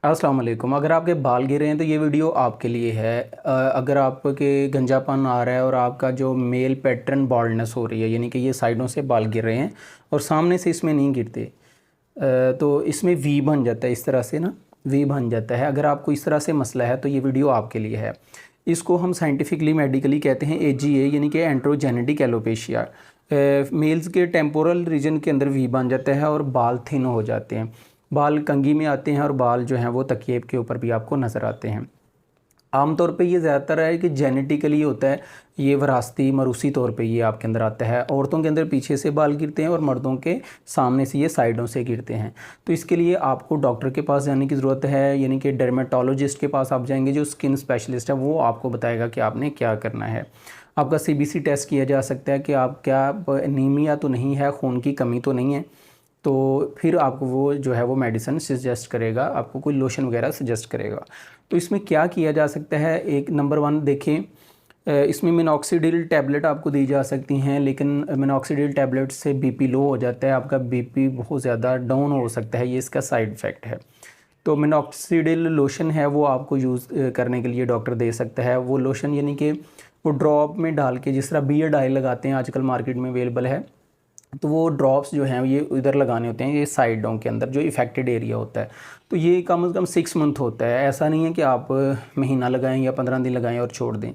अस्सलाम वालेकुम। अगर आपके बाल गिर रहे हैं तो ये वीडियो आपके लिए है। अगर आपके गंजापन आ रहा है और आपका जो मेल पैटर्न बॉल्डनेस हो रही है, यानी कि ये साइडों से बाल गिर रहे हैं और सामने से इसमें नहीं गिरते, तो इसमें वी बन जाता है, इस तरह से ना वी बन जाता है। अगर आपको इस तरह से मसला है तो ये वीडियो आपके लिए है। इसको हम साइंटिफिकली मेडिकली कहते हैं एजीए, यानी कि एंड्रोजेनेटिक एलोपेशिया। मेल्स के टेम्पोरल रीजन के अंदर वी बन जाता है और बाल थिन हो जाते हैं, बाल कंघी में आते हैं और बाल जो हैं वो तकिए के ऊपर भी आपको नज़र आते हैं। आमतौर पे ये ज़्यादातर है कि जेनेटिकली होता है, ये विरासती मरूसी तौर पे ये आपके अंदर आता है। औरतों के अंदर पीछे से बाल गिरते हैं और मर्दों के सामने से, ये साइडों से गिरते हैं। तो इसके लिए आपको डॉक्टर के पास जाने की ज़रूरत है, यानी कि डर्मेटोलॉजिस्ट के पास आप जाएंगे, जो स्किन स्पेशलिस्ट है, वो आपको बताएगा कि आपने क्या करना है। आपका सीबीसी टेस्ट किया जा सकता है कि आप क्या एनीमिया तो नहीं है, खून की कमी तो नहीं है। तो फिर आपको वो जो है वो मेडिसिन सजेस्ट करेगा, आपको कोई लोशन वगैरह सजेस्ट करेगा। तो इसमें क्या किया जा सकता है, एक नंबर वन देखें, इसमें मिनॉक्सिडिल टैबलेट आपको दी जा सकती हैं, लेकिन मिनॉक्सिडिल टैबलेट से बीपी लो हो जाता है, आपका बीपी बहुत ज़्यादा डाउन हो सकता है, ये इसका साइड इफ़ेक्ट है। तो मिनॉक्सिडिल लोशन है वो आपको यूज़ करने के लिए डॉक्टर दे सकता है। वो लोशन यानी कि वो ड्रॉप में डाल के, जिस तरह बियर्ड ऑयल लगाते हैं आजकल मार्केट में अवेलेबल है, तो वो ड्रॉप्स जो हैं ये इधर लगाने होते हैं, ये साइडों के अंदर जो इफ़ेक्टेड एरिया होता है। तो ये कम से कम 6 मंथ होता है, ऐसा नहीं है कि आप महीना लगाएं या 15 दिन लगाएं और छोड़ दें।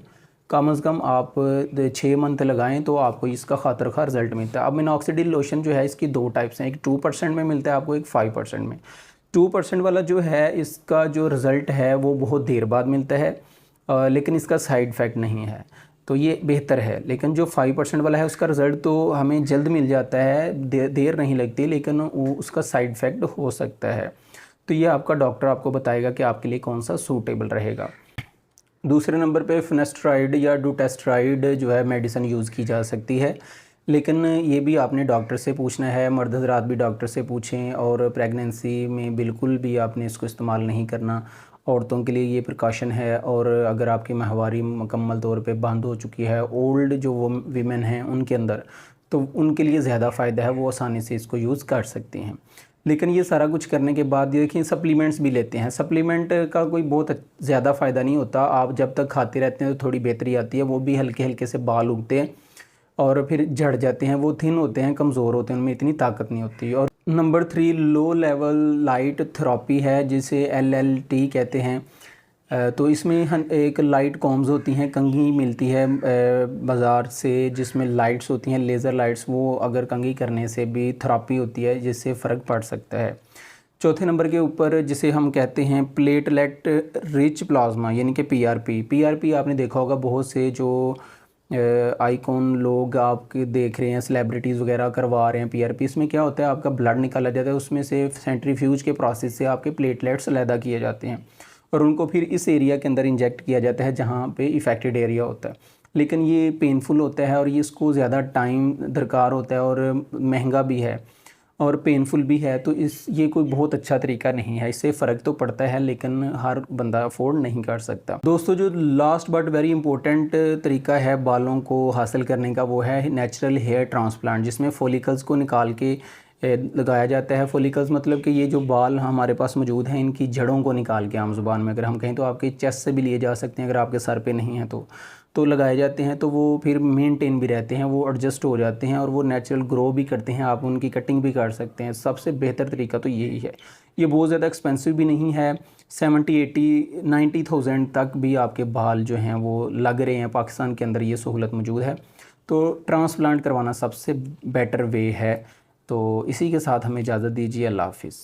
कम से कम आप 6 मंथ लगाएं तो आपको इसका खातर खा रिज़ल्ट मिलता है। अब मिनॉक्सिडिल लोशन जो है इसकी दो टाइप्स हैं, एक 2% में मिलता है आपको, एक 5% में। 2% वाला जो है इसका जो रिज़ल्ट है वो बहुत देर बाद मिलता है, लेकिन इसका साइड इफ़ेक्ट नहीं है, तो ये बेहतर है। लेकिन जो 5% वाला है उसका रिज़ल्ट तो हमें जल्द मिल जाता है, देर नहीं लगती, लेकिन उसका साइड इफ़ेक्ट हो सकता है। तो ये आपका डॉक्टर आपको बताएगा कि आपके लिए कौन सा सूटेबल रहेगा। दूसरे नंबर पे फिनेस्ट्राइड या डूटेस्ट्राइड जो है मेडिसिन यूज़ की जा सकती है, लेकिन ये भी आपने डॉक्टर से पूछना है, मर्द हज़रात भी डॉक्टर से पूछें। और प्रेगनेंसी में बिल्कुल भी आपने इसको इस्तेमाल नहीं करना, औरतों के लिए ये प्रिकॉशन है। और अगर आपकी माहवारी मुकम्मल तौर पे बंद हो चुकी है, ओल्ड जो वो वीमेन हैं उनके अंदर, तो उनके लिए ज़्यादा फ़ायदा है, वो आसानी से इसको यूज़ कर सकती हैं। लेकिन ये सारा कुछ करने के बाद देखिए सप्लीमेंट्स भी लेते हैं, सप्लीमेंट का कोई बहुत ज़्यादा फ़ायदा नहीं होता। आप जब तक खाते रहते हैं तो थोड़ी बेहतरी आती है, वो भी हल्के हल्के से बाल उगते हैं और फिर झड़ जाते हैं, वो थिन होते हैं, कमज़ोर होते हैं, उनमें इतनी ताकत नहीं होती। और number 3 low level light therapy है, जिसे LLT कहते हैं। तो इसमें एक लाइट कॉम्स होती हैं, कंघी मिलती है बाज़ार से, जिसमें लाइट्स होती हैं, लेज़र लाइट्स, वो अगर कंघी करने से भी थेरेपी होती है, जिससे फ़र्क पड़ सकता है। चौथे नंबर के ऊपर जिसे हम कहते हैं प्लेटलेट रिच प्लाज्मा, यानी कि PRP आपने देखा होगा, बहुत से जो आइकॉन लोग आपके देख रहे हैं, सेलिब्रिटीज़ वगैरह करवा रहे हैं PRP। इसमें क्या होता है, आपका ब्लड निकाला जाता है, उसमें से सेंट्रीफ्यूज के प्रोसेस से आपके प्लेटलेट्स अलहदा किए जाते हैं और उनको फिर इस एरिया के अंदर इंजेक्ट किया जाता है जहाँ पे इफ़ेक्टेड एरिया होता है। लेकिन ये पेनफुल होता है और ये इसको ज़्यादा टाइम दरकार होता है और महंगा भी है और पेनफुल भी है। तो ये कोई बहुत अच्छा तरीका नहीं है, इससे फ़र्क तो पड़ता है लेकिन हर बंदा अफोर्ड नहीं कर सकता। दोस्तों, जो लास्ट बट वेरी इंपॉर्टेंट तरीका है बालों को हासिल करने का, वो है नेचुरल हेयर ट्रांसप्लांट, जिसमें फॉलिकल्स को निकाल के लगाया जाता है। फॉलिकल्स मतलब कि ये जो बाल हमारे पास मौजूद हैं, इनकी जड़ों को निकाल के, आम ज़ुबान में अगर हम कहें तो आपके चेस्ट से भी लिए जा सकते हैं, अगर आपके सर पे नहीं है तो लगाए जाते हैं। तो वो फिर मेंटेन भी रहते हैं, वो एडजस्ट हो जाते हैं और वो नेचुरल ग्रो भी करते हैं, आप उनकी कटिंग भी कर सकते हैं। सबसे बेहतर तरीका तो यही है। ये बहुत ज़्यादा एक्सपेंसिव भी नहीं है, 70-80-90,000 तक भी आपके बाल जो हैं वो लग रहे हैं। पाकिस्तान के अंदर ये सहूलत मौजूद है, तो ट्रांसप्लांट करवाना सबसे बेटर वे है। तो इसी के साथ हमें इजाज़त दीजिए, अल्लाह हाफिज़।